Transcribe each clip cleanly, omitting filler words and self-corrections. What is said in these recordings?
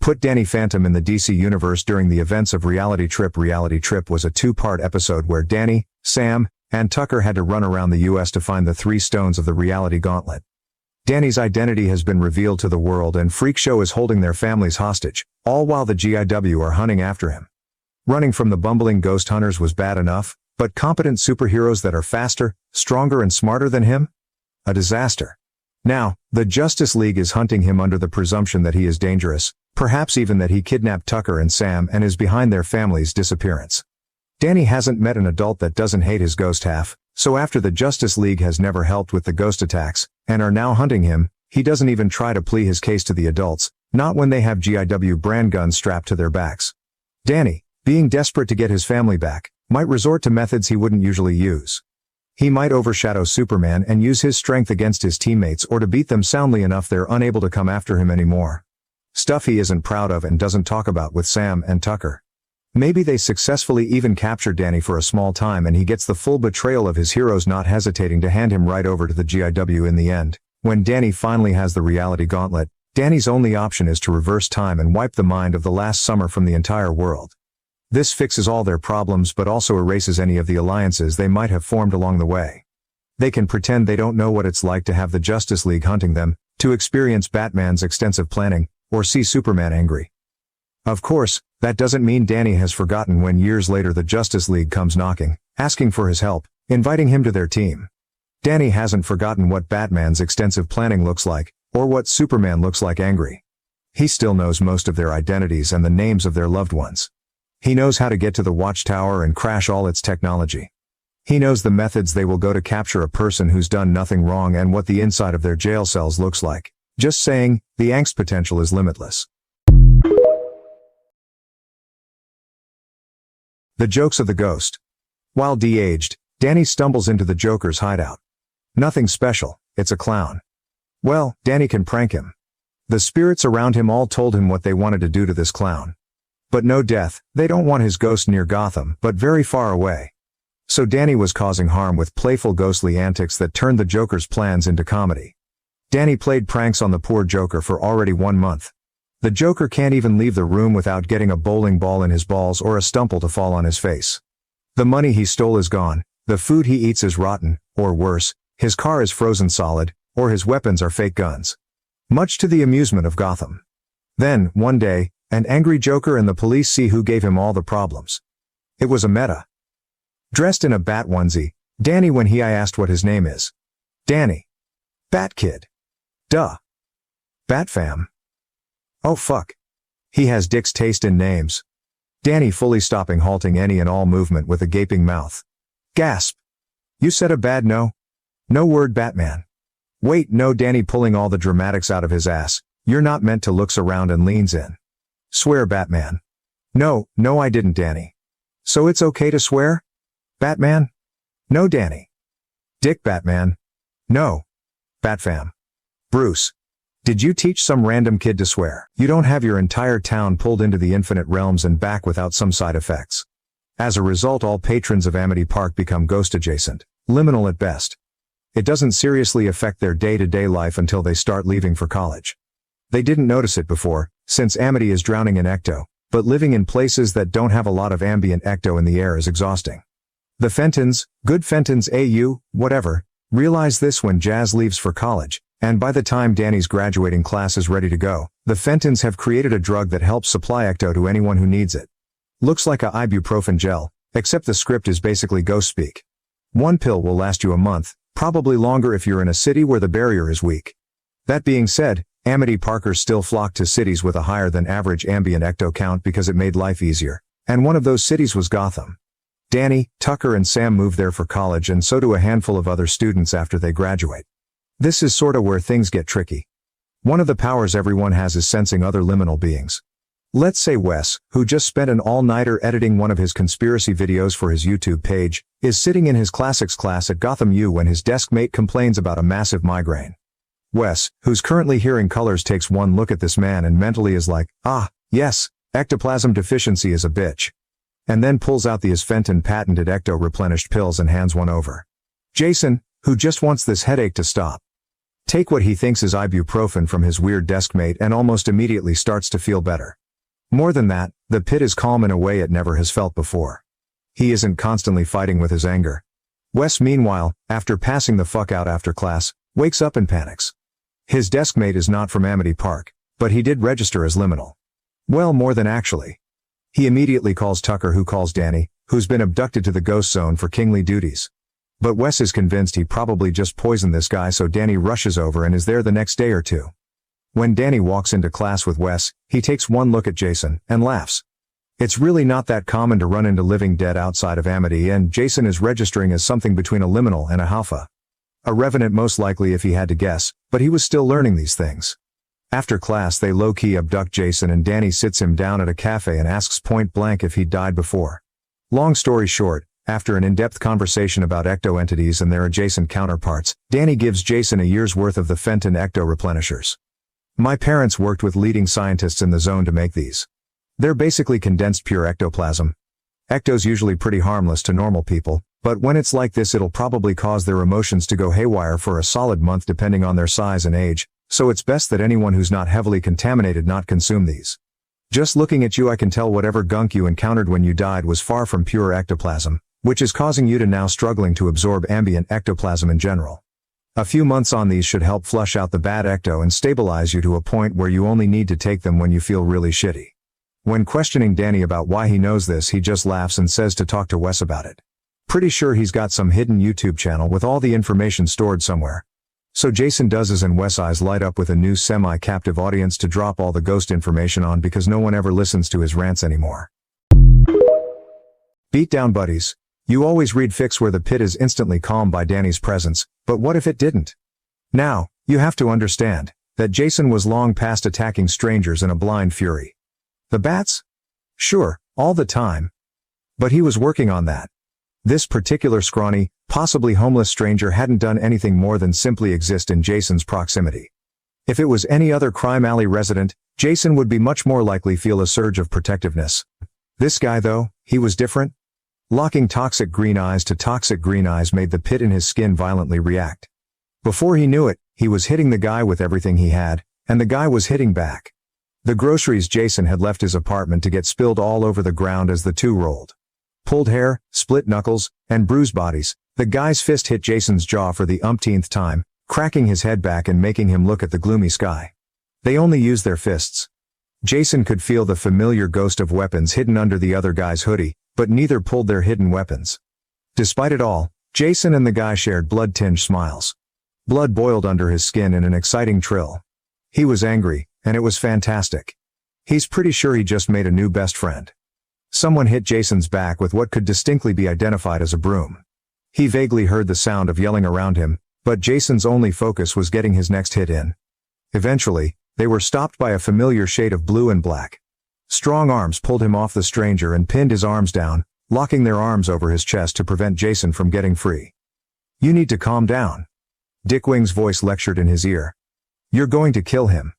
Put Danny Phantom in the DC universe during the events of Reality Trip. Reality Trip was a two-part episode where Danny, Sam, and Tucker had to run around the US to find the 3 stones of the reality gauntlet. Danny's identity has been revealed to the world and Freak Show is holding their families hostage, all while the GIW are hunting after him. Running from the bumbling ghost hunters was bad enough, but competent superheroes that are faster, stronger and smarter than him? A disaster. Now, the Justice League is hunting him under the presumption that he is dangerous, perhaps even that he kidnapped Tucker and Sam and is behind their family's disappearance. Danny hasn't met an adult that doesn't hate his ghost half, so after the Justice League has never helped with the ghost attacks, and are now hunting him, he doesn't even try to plead his case to the adults, not when they have GIW brand guns strapped to their backs. Danny, being desperate to get his family back, might resort to methods he wouldn't usually use. He might overshadow Superman and use his strength against his teammates or to beat them soundly enough they're unable to come after him anymore. Stuff he isn't proud of and doesn't talk about with Sam and Tucker. Maybe they successfully even capture Danny for a small time and he gets the full betrayal of his heroes not hesitating to hand him right over to the GIW in the end. When Danny finally has the reality gauntlet, Danny's only option is to reverse time and wipe the mind of the last summer from the entire world. This fixes all their problems but also erases any of the alliances they might have formed along the way. They can pretend they don't know what it's like to have the Justice League hunting them, to experience Batman's extensive planning, or see Superman angry. Of course, that doesn't mean Danny has forgotten when years later the Justice League comes knocking, asking for his help, inviting him to their team. Danny hasn't forgotten what Batman's extensive planning looks like, or what Superman looks like angry. He still knows most of their identities and the names of their loved ones. He knows how to get to the Watchtower and crash all its technology. He knows the methods they will go to capture a person who's done nothing wrong and what the inside of their jail cells looks like. Just saying, the angst potential is limitless. The jokes of the ghost. While de-aged, Danny stumbles into the Joker's hideout. Nothing special, it's a clown. Well, Danny can prank him. The spirits around him all told him what they wanted to do to this clown. But no death, they don't want his ghost near Gotham, but very far away. So Danny was causing harm with playful ghostly antics that turned the Joker's plans into comedy. Danny played pranks on the poor Joker for already 1 month. The Joker can't even leave the room without getting a bowling ball in his balls or a stumple to fall on his face. The money he stole is gone, the food he eats is rotten, or worse, his car is frozen solid, or his weapons are fake guns. Much to the amusement of Gotham. Then, one day, an angry Joker and the police see who gave him all the problems. It was a meta. Dressed in a bat onesie, Danny when I asked what his name is. Danny. Bat Kid. Duh. Batfam. Oh fuck. He has Dick's taste in names. Danny fully stopping halting any and all movement with a gaping mouth. Gasp. You said a bad no? No word Batman. Wait no Danny pulling all the dramatics out of his ass. You're not meant to looks around and leans in. Swear Batman. No I didn't Danny. So it's okay to swear? Batman? No Danny. Dick Batman? No. Batfam. Bruce. Did you teach some random kid to swear? You don't have your entire town pulled into the infinite realms and back without some side effects. As a result all patrons of Amity Park become ghost adjacent, liminal at best. It doesn't seriously affect their day-to-day life until they start leaving for college. They didn't notice it before, since Amity is drowning in ecto, but living in places that don't have a lot of ambient ecto in the air is exhausting. The Fentons, good Fentons AU, whatever, realize this when Jazz leaves for college. And by the time Danny's graduating class is ready to go, the Fentons have created a drug that helps supply ecto to anyone who needs it. Looks like a ibuprofen gel, except the script is basically ghost speak. 1 pill will last you a month, probably longer if you're in a city where the barrier is weak. That being said, Amity Parkers still flock to cities with a higher than average ambient ecto count because it made life easier, and one of those cities was Gotham. Danny, Tucker and Sam move there for college and so do a handful of other students after they graduate. This is sorta where things get tricky. One of the powers everyone has is sensing other liminal beings. Let's say Wes, who just spent an all-nighter editing one of his conspiracy videos for his YouTube page, is sitting in his classics class at Gotham U when his desk mate complains about a massive migraine. Wes, who's currently hearing colors, takes one look at this man and mentally is like, ah, yes, ectoplasm deficiency is a bitch. And then pulls out the Fenton patented ecto-replenished pills and hands one over. Jason, who just wants this headache to stop. take what he thinks is ibuprofen from his weird deskmate and almost immediately starts to feel better. More than that, the pit is calm in a way it never has felt before. He isn't constantly fighting with his anger. Wes, meanwhile, after passing the fuck out after class, wakes up and panics. His deskmate is not from Amity Park, but he did register as liminal. Well, more than actually. He immediately calls Tucker, who calls Danny, who's been abducted to the ghost zone for kingly duties. But Wes is convinced he probably just poisoned this guy, so Danny rushes over and is there the next day or two. When Danny walks into class with Wes, he takes one look at Jason and laughs. It's really not that common to run into living dead outside of Amity, and Jason is registering as something between a liminal and a halfa. A revenant most likely if he had to guess, but he was still learning these things. After class they low-key abduct Jason and Danny sits him down at a cafe and asks point blank if he'd died before. Long story short, after an in-depth conversation about ecto-entities and their adjacent counterparts, Danny gives Jason a year's worth of the Fenton ecto-replenishers. My parents worked with leading scientists in the zone to make these. They're basically condensed pure ectoplasm. Ecto's usually pretty harmless to normal people, but when it's like this it'll probably cause their emotions to go haywire for a solid month depending on their size and age, so it's best that anyone who's not heavily contaminated not consume these. Just looking at you I can tell whatever gunk you encountered when you died was far from pure ectoplasm, which is causing you to now struggling to absorb ambient ectoplasm in general. A few months on these should help flush out the bad ecto and stabilize you to a point where you only need to take them when you feel really shitty. When questioning Danny about why he knows this, he just laughs and says to talk to Wes about it. Pretty sure he's got some hidden YouTube channel with all the information stored somewhere. So Jason does as, and Wes' eyes light up with a new semi-captive audience to drop all the ghost information on because no one ever listens to his rants anymore. Beatdown buddies. You always read fics where the pit is instantly calmed by Danny's presence, but what if it didn't? Now, you have to understand that Jason was long past attacking strangers in a blind fury. The bats? Sure, all the time. But he was working on that. This particular scrawny, possibly homeless stranger hadn't done anything more than simply exist in Jason's proximity. If it was any other crime alley resident, Jason would be much more likely feel a surge of protectiveness. This guy though, he was different. Locking toxic green eyes to toxic green eyes made the pit in his skin violently react. Before he knew it, he was hitting the guy with everything he had, and the guy was hitting back. The groceries Jason had left his apartment to get spilled all over the ground as the two rolled. Pulled hair, split knuckles, and bruised bodies, the guy's fist hit Jason's jaw for the umpteenth time, cracking his head back and making him look at the gloomy sky. They only used their fists. Jason could feel the familiar ghost of weapons hidden under the other guy's hoodie, but neither pulled their hidden weapons. Despite it all, Jason and the guy shared blood-tinged smiles. Blood boiled under his skin in an exciting trill. He was angry, and it was fantastic. He's pretty sure he just made a new best friend. Someone hit Jason's back with what could distinctly be identified as a broom. He vaguely heard the sound of yelling around him, but Jason's only focus was getting his next hit in. Eventually, they were stopped by a familiar shade of blue and black. Strong arms pulled him off the stranger and pinned his arms down, locking their arms over his chest to prevent Jason from getting free. "You need to calm down." Dickwing's voice lectured in his ear. "You're going to kill him."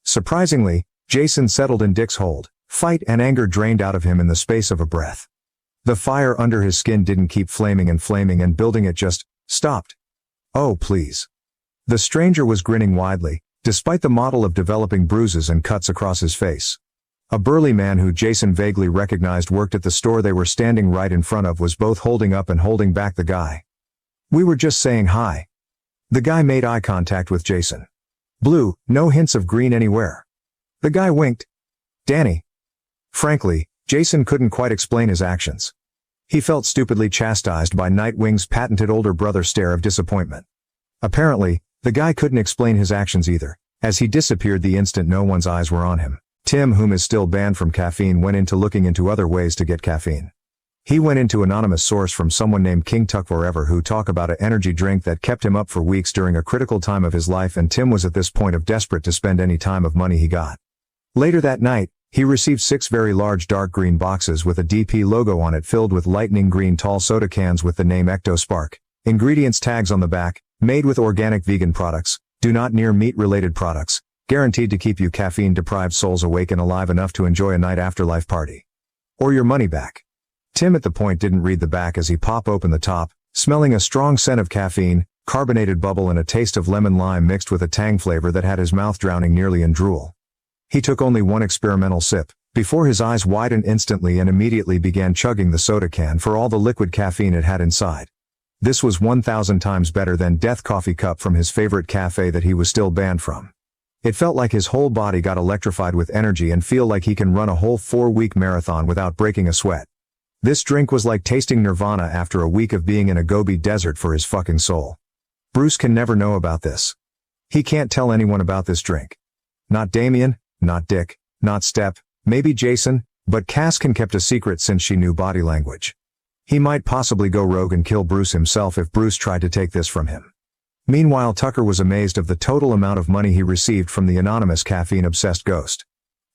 Surprisingly, Jason settled in Dick's hold. Fight and anger drained out of him in the space of a breath. The fire under his skin didn't keep flaming and building, it just stopped. "Oh, please." The stranger was grinning widely, despite the model of developing bruises and cuts across his face. A burly man who Jason vaguely recognized worked at the store they were standing right in front of was both holding up and holding back the guy. "We were just saying hi." The guy made eye contact with Jason. Blue, no hints of green anywhere. The guy winked. "Danny." Frankly, Jason couldn't quite explain his actions. He felt stupidly chastised by Nightwing's patented older brother stare of disappointment. Apparently, the guy couldn't explain his actions either, as he disappeared the instant no one's eyes were on him. Tim, whom is still banned from caffeine, went into looking into other ways to get caffeine. He went into anonymous source from someone named King Tuck Forever who talked about an energy drink that kept him up for weeks during a critical time of his life, and Tim was at this point of desperate to spend any time of money he got. Later that night, he received 6 very large dark green boxes with a DP logo on it filled with lightning green tall soda cans with the name Ecto Spark. Ingredients tags on the back, made with organic vegan products, do not near meat-related products, guaranteed to keep you caffeine-deprived souls awake and alive enough to enjoy a night afterlife party. Or your money back. Tim at the point didn't read the back as he popped open the top, smelling a strong scent of caffeine, carbonated bubble and a taste of lemon lime mixed with a tang flavor that had his mouth drowning nearly in drool. He took only one experimental sip, before his eyes widened instantly and immediately began chugging the soda can for all the liquid caffeine it had inside. This was 1,000 times better than Death Coffee Cup from his favorite cafe that he was still banned from. It felt like his whole body got electrified with energy and feel like he can run a whole 4-week marathon without breaking a sweat. This drink was like tasting nirvana after a week of being in a Gobi desert for his fucking soul. Bruce can never know about this. He can't tell anyone about this drink. Not Damien, not Dick, not Step, maybe Jason, but Caskin kept a secret since she knew body language. He might possibly go rogue and kill Bruce himself if Bruce tried to take this from him. Meanwhile, Tucker was amazed of the total amount of money he received from the anonymous caffeine-obsessed ghost.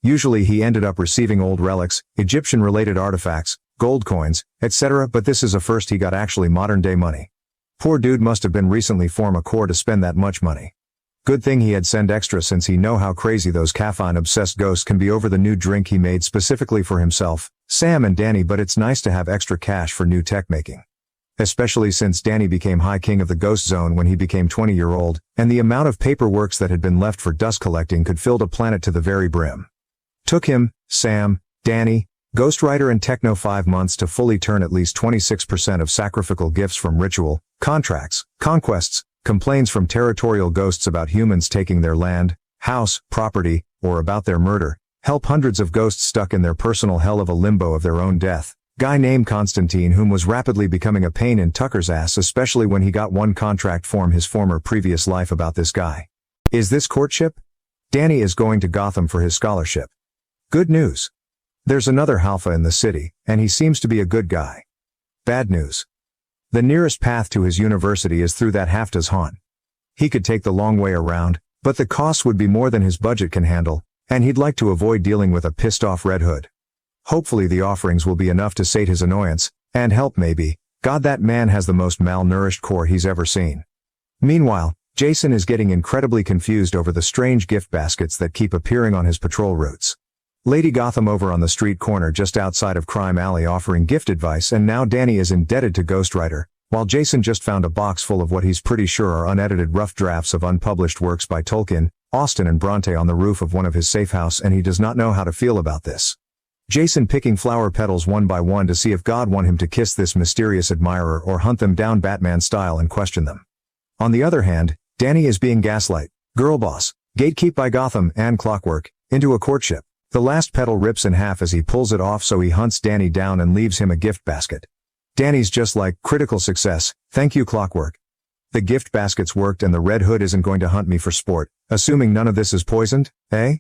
Usually he ended up receiving old relics, Egyptian-related artifacts, gold coins, etc., but this is a first he got actually modern-day money. Poor dude must have been recently form a core to spend that much money. Good thing he had sent extra since he know how crazy those caffeine-obsessed ghosts can be over the new drink he made specifically for himself, Sam and Danny, but it's nice to have extra cash for new tech making. Especially since Danny became High King of the Ghost Zone when he became 20-year-old, and the amount of paperworks that had been left for dust collecting could fill the planet to the very brim. Took him, Sam, Danny, Ghostwriter and Techno 5 months to fully turn at least 26% of sacrificial gifts from ritual, contracts, conquests, complaints from territorial ghosts about humans taking their land, house, property, or about their murder, help hundreds of ghosts stuck in their personal hell of a limbo of their own death. Guy named Constantine, whom was rapidly becoming a pain in Tucker's ass, especially when he got one contract from his former previous life about this guy. Is this Courtship? Danny is going to Gotham for his scholarship. Good news. There's another Halfa in the city, and he seems to be a good guy. Bad news. The nearest path to his university is through that Hafta's haunt. He could take the long way around, but the costs would be more than his budget can handle, and he'd like to avoid dealing with a pissed-off Red Hood. Hopefully the offerings will be enough to sate his annoyance, and help maybe. God, that man has the most malnourished core he's ever seen. Meanwhile, Jason is getting incredibly confused over the strange gift baskets that keep appearing on his patrol routes. Lady Gotham over on the street corner just outside of Crime Alley offering gift advice, and now Danny is indebted to Ghostwriter, while Jason just found a box full of what he's pretty sure are unedited rough drafts of unpublished works by Tolkien, Austen and Bronte on the roof of one of his safe house, and he does not know how to feel about this. Jason picking flower petals one by one to see if God want him to kiss this mysterious admirer or hunt them down Batman style and question them. On the other hand, Danny is being gaslight, girl boss, gatekeep by Gotham and Clockwork, into a courtship. The last petal rips in half as he pulls it off, so he hunts Danny down and leaves him a gift basket. Danny's just like, critical success, thank you Clockwork. The gift baskets worked and the Red Hood isn't going to hunt me for sport, assuming none of this is poisoned, eh?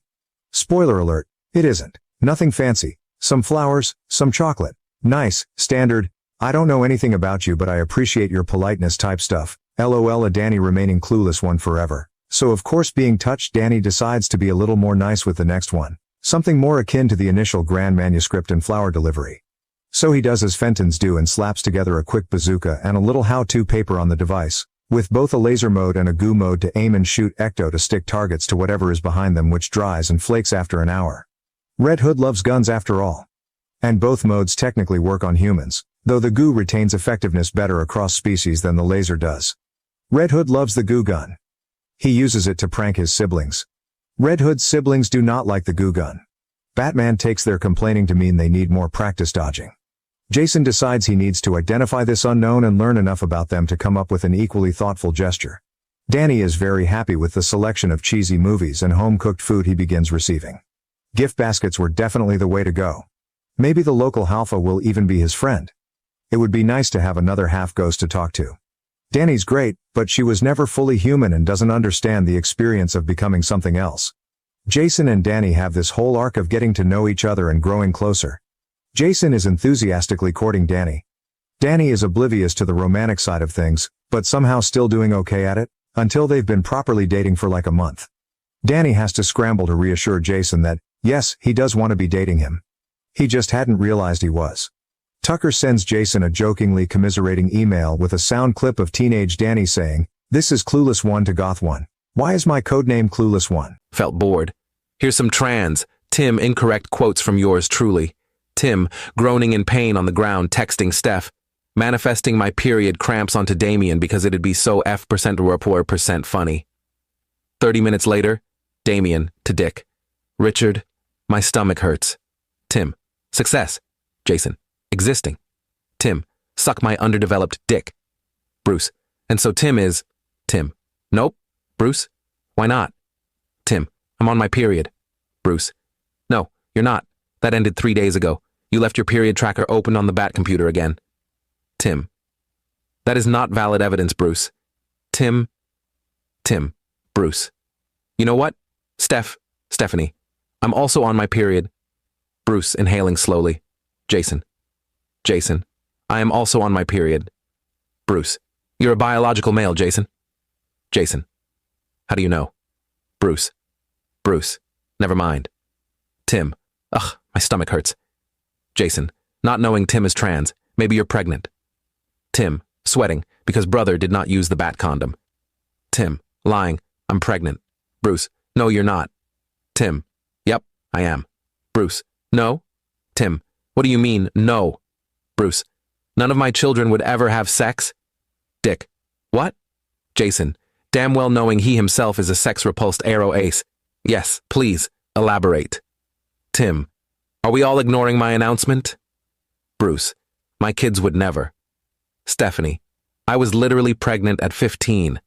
Spoiler alert, it isn't. Nothing fancy. Some flowers, some chocolate. Nice, standard, I don't know anything about you but I appreciate your politeness type stuff. LOL, a Danny remaining clueless one forever. So of course being touched, Danny decides to be a little more nice with the next one. Something more akin to the initial grand manuscript and flower delivery. So he does as Fentons do and slaps together a quick bazooka and a little how-to paper on the device, with both a laser mode and a goo mode to aim and shoot ecto to stick targets to whatever is behind them, which dries and flakes after an hour. Red Hood loves guns after all. And both modes technically work on humans, though the goo retains effectiveness better across species than the laser does. Red Hood loves the goo gun. He uses it to prank his siblings. Red Hood's siblings do not like the goo gun. Batman takes their complaining to mean they need more practice dodging. Jason decides he needs to identify this unknown and learn enough about them to come up with an equally thoughtful gesture. Danny is very happy with the selection of cheesy movies and home-cooked food he begins receiving. Gift baskets were definitely the way to go. Maybe the local Halfa will even be his friend. It would be nice to have another half-ghost to talk to. Danny's great, but she was never fully human and doesn't understand the experience of becoming something else. Jason and Danny have this whole arc of getting to know each other and growing closer. Jason is enthusiastically courting Danny. Danny is oblivious to the romantic side of things, but somehow still doing okay at it, until they've been properly dating for like a month. Danny has to scramble to reassure Jason that, yes, he does want to be dating him. He just hadn't realized he was. Tucker sends Jason a jokingly commiserating email with a sound clip of teenage Danny saying, "This is Clueless 1 to Goth 1. Why is my codename Clueless 1? Felt bored. Here's some Tim incorrect quotes from yours truly. Tim, groaning in pain on the ground, texting Steph. manifesting my period cramps onto Damien because it'd be so F% funny. 30 minutes later, Damien to Dick. Richard, my stomach hurts. Tim, success. Jason, existing. Tim, suck my underdeveloped dick. Bruce, and so Tim is... Tim, nope. Bruce, why not? Tim, I'm on my period. Bruce, no, you're not. That ended 3 days ago. You left your period tracker open on the Bat computer again. Tim, that is not valid evidence, Bruce. Tim, Bruce. You know what? Stephanie, I'm also on my period. Bruce, inhaling slowly. Jason, I am also on my period. Bruce, you're a biological male, Jason. Jason, how do you know? Bruce, never mind. Tim, ugh, my stomach hurts. Jason, not knowing Tim is trans, maybe you're pregnant. Tim, sweating, because brother did not use the Bat condom. Tim, lying, I'm pregnant. Bruce, no, you're not. Tim, yep, I am. Bruce, no. Tim, what do you mean, no? Bruce, none of my children would ever have sex? Dick, what? Jason, damn well knowing he himself is a sex-repulsed arrow ace. Yes, please, elaborate. Tim, are we all ignoring my announcement? Bruce, my kids would never. Stephanie, I was literally pregnant at 15.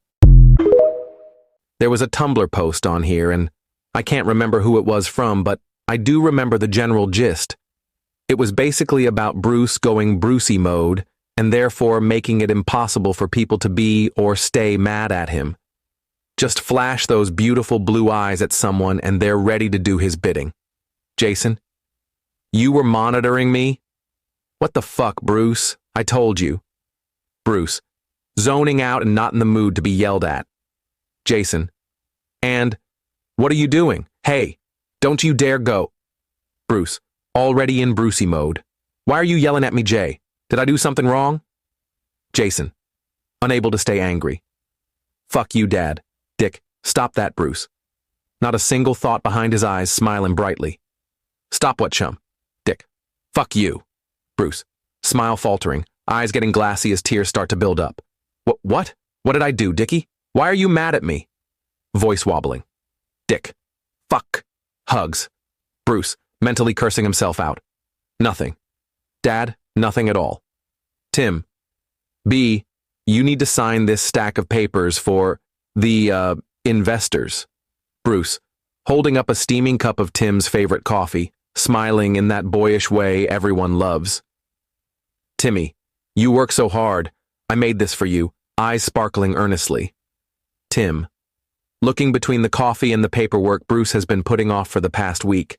There was a Tumblr post on here, and I can't remember who it was from, but I do remember the general gist. It was basically about Bruce going Brucey mode, and therefore making it impossible for people to be or stay mad at him. Just flash those beautiful blue eyes at someone and they're ready to do his bidding. Jason, you were monitoring me? What the fuck, Bruce? I told you. Bruce, zoning out and not in the mood to be yelled at. Jason, and what are you doing? Hey, don't you dare go. Bruce, already in Brucey mode. Why are you yelling at me, Jay? Did I do something wrong? Jason, unable to stay angry. Fuck you, Dad. Dick, stop that, Bruce. Not a single thought behind his eyes, smiling brightly. Stop what, chum? Dick, fuck you. Bruce, smile faltering, eyes getting glassy as tears start to build up. What? What did I do, Dickie? Why are you mad at me? Voice wobbling. Dick, fuck. Hugs. Bruce, mentally cursing himself out. Nothing. Dad, nothing at all. Tim, B, you need to sign this stack of papers for the, investors. Bruce, holding up a steaming cup of Tim's favorite coffee, smiling in that boyish way everyone loves. Timmy, you work so hard. I made this for you, eyes sparkling earnestly. Tim, looking between the coffee and the paperwork Bruce has been putting off for the past week.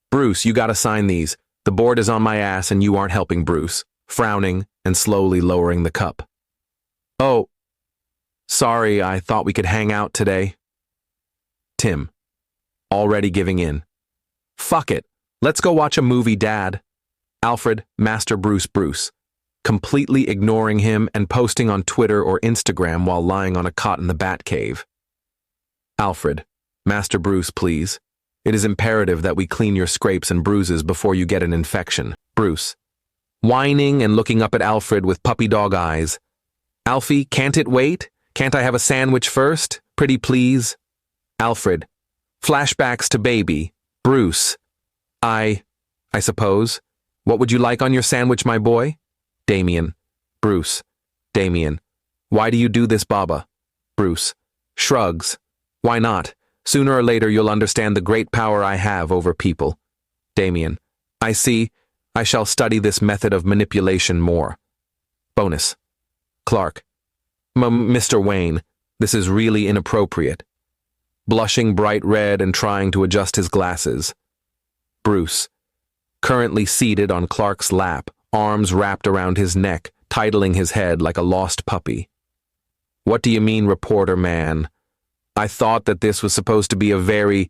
Bruce, you gotta sign these. The board is on my ass and you aren't helping Bruce, frowning and slowly lowering the cup. Oh, sorry, I thought we could hang out today. Tim, already giving in. Fuck it, let's go watch a movie, Dad. Alfred, Master Bruce, completely ignoring him and posting on Twitter or Instagram while lying on a cot in the Bat cave. Alfred, Master Bruce, please. It is imperative that we clean your scrapes and bruises before you get an infection. Bruce, whining and looking up at Alfred with puppy dog eyes. Alfie, can't it wait? Can't I have a sandwich first? Pretty please. Alfred, flashbacks to baby. Bruce, I suppose. What would you like on your sandwich, my boy? Damien, Bruce, Damien, why do you do this, Baba? Bruce, shrugs. Why not? Sooner or later you'll understand the great power I have over people. Damien, I see. I shall study this method of manipulation more. Bonus. Clark, Mr. Wayne, this is really inappropriate. Blushing bright red and trying to adjust his glasses. Bruce, currently seated on Clark's lap, arms wrapped around his neck, titling his head like a lost puppy. What do you mean, reporter man? I thought that this was supposed to be a very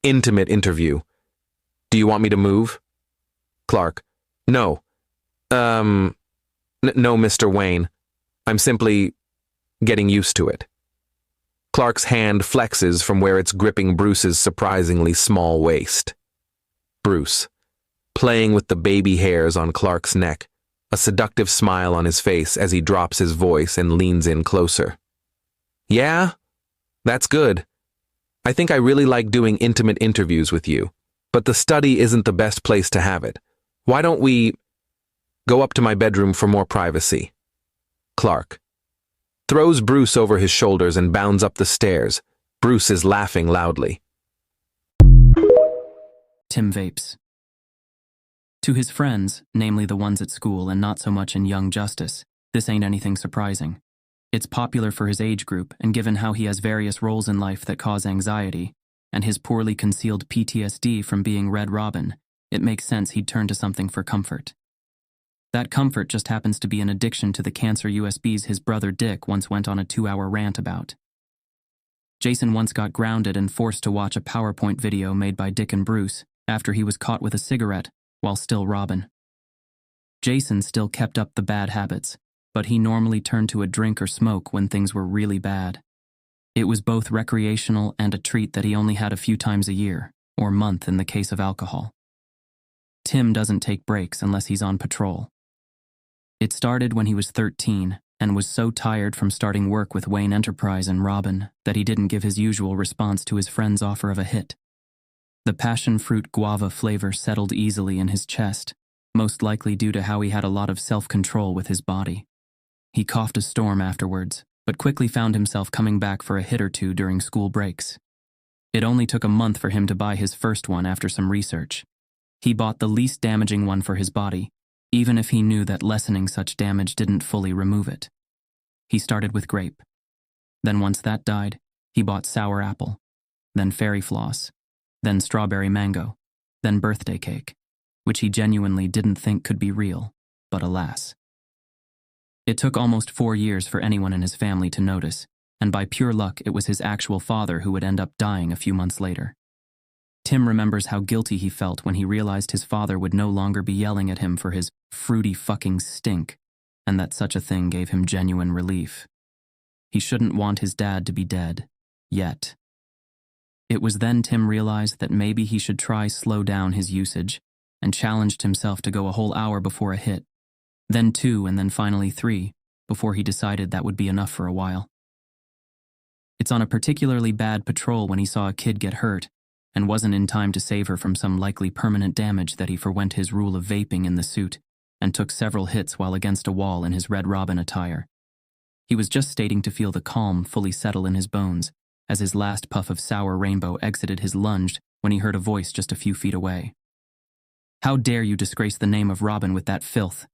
intimate interview. Do you want me to move? Clark, no. No, Mr. Wayne. I'm simply getting used to it. Clark's hand flexes from where it's gripping Bruce's surprisingly small waist. Bruce, playing with the baby hairs on Clark's neck, a seductive smile on his face as he drops his voice and leans in closer. Yeah? That's good. I think I really like doing intimate interviews with you, but the study isn't the best place to have it. Why don't we go up to my bedroom for more privacy? Clark throws Bruce over his shoulders and bounds up the stairs. Bruce is laughing loudly. Tim vapes. To his friends, namely the ones at school and not so much in Young Justice, this ain't anything surprising. It's popular for his age group, and given how he has various roles in life that cause anxiety, and his poorly concealed PTSD from being Red Robin, it makes sense he'd turn to something for comfort. That comfort just happens to be an addiction to the cancer USBs his brother Dick once went on a 2-hour rant about. Jason once got grounded and forced to watch a PowerPoint video made by Dick and Bruce after he was caught with a cigarette while still Robin. Jason still kept up the bad habits, but he normally turned to a drink or smoke when things were really bad. It was both recreational and a treat that he only had a few times a year, or month in the case of alcohol. Tim doesn't take breaks unless he's on patrol. It started when he was 13 and was so tired from starting work with Wayne Enterprise and Robin that he didn't give his usual response to his friend's offer of a hit. The passion fruit guava flavor settled easily in his chest, most likely due to how he had a lot of self-control with his body. He coughed a storm afterwards, but quickly found himself coming back for a hit or two during school breaks. It only took a month for him to buy his first one after some research. He bought the least damaging one for his body, even if he knew that lessening such damage didn't fully remove it. He started with grape. Then once that died, he bought sour apple, then fairy floss, then strawberry mango, then birthday cake, which he genuinely didn't think could be real, but alas. It took almost 4 years for anyone in his family to notice, and by pure luck it was his actual father who would end up dying a few months later. Tim remembers how guilty he felt when he realized his father would no longer be yelling at him for his fruity fucking stink, and that such a thing gave him genuine relief. He shouldn't want his dad to be dead, yet. It was then Tim realized that maybe he should try slow down his usage, and challenged himself to go a whole hour before a hit, then 2 and then finally 3, before he decided that would be enough for a while. It's on a particularly bad patrol when he saw a kid get hurt, and wasn't in time to save her from some likely permanent damage that he forwent his rule of vaping in the suit, and took several hits while against a wall in his Red Robin attire. He was just stating to feel the calm fully settle in his bones, as his last puff of sour rainbow exited his lunge when he heard a voice just a few feet away. "How dare you disgrace the name of Robin with that filth?"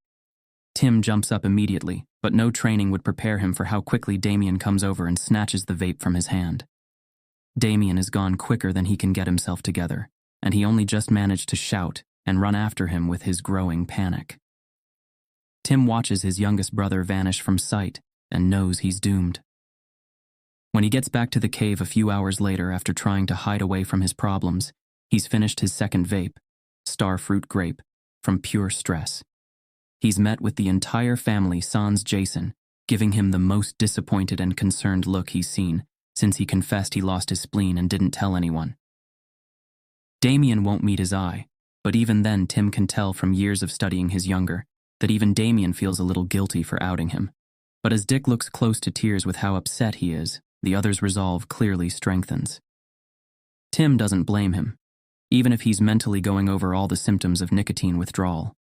Tim jumps up immediately, but no training would prepare him for how quickly Damien comes over and snatches the vape from his hand. Damien is gone quicker than he can get himself together, and he only just managed to shout and run after him with his growing panic. Tim watches his youngest brother vanish from sight and knows he's doomed. When he gets back to the cave a few hours later after trying to hide away from his problems, he's finished his second vape, Starfruit Grape, from pure stress. He's met with the entire family sans Jason, giving him the most disappointed and concerned look he's seen since he confessed he lost his spleen and didn't tell anyone. Damien won't meet his eye, but even then Tim can tell from years of studying his younger that even Damien feels a little guilty for outing him. But as Dick looks close to tears with how upset he is, the other's resolve clearly strengthens. Tim doesn't blame him, even if he's mentally going over all the symptoms of nicotine withdrawal.